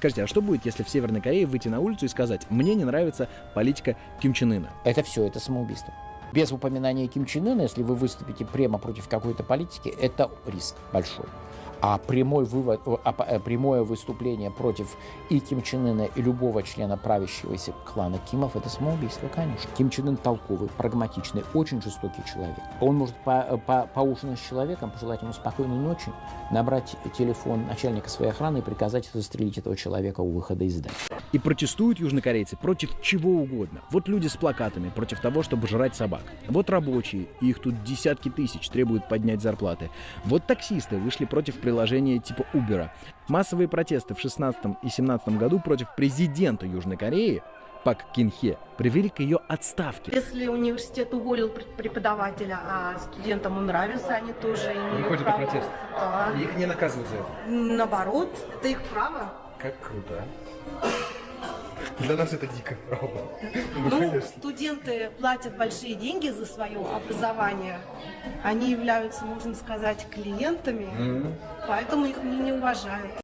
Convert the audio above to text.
Скажите, а что будет, если в Северной Корее выйти на улицу и сказать: мне не нравится политика Ким Чен Ына? Это все, это самоубийство. Без упоминания Ким Чен Ына, если вы выступите прямо против какой-то политики, это риск большой. А прямое выступление против и Ким Чен Ына, и любого члена правящегося клана Кимов — это самоубийство, конечно. Ким Чен Ын толковый, прагматичный, очень жестокий человек. Он может поужинать с человеком, пожелать ему спокойной ночи, набрать телефон начальника своей охраны и приказать застрелить этого человека у выхода из здания. И протестуют южнокорейцы против чего угодно. Вот люди с плакатами против того, чтобы жрать собак. Вот рабочие, и их тут десятки тысяч, требуют поднять зарплаты. Вот таксисты вышли против приложения типа Uber. Массовые протесты в 2016 и 2017 году против президента Южной Кореи Пак Кин Хе привели к ее отставке. Если университет уволил преподавателя, а студентам он нравится, они тоже имеют Выходят на право. протест. Да. Их не наказывают за это. Наоборот, это их право. Как круто, а? Для нас это дико, правда. Ну, студенты платят большие деньги за свое образование. Они являются, можно сказать, клиентами, поэтому их мнение уважают.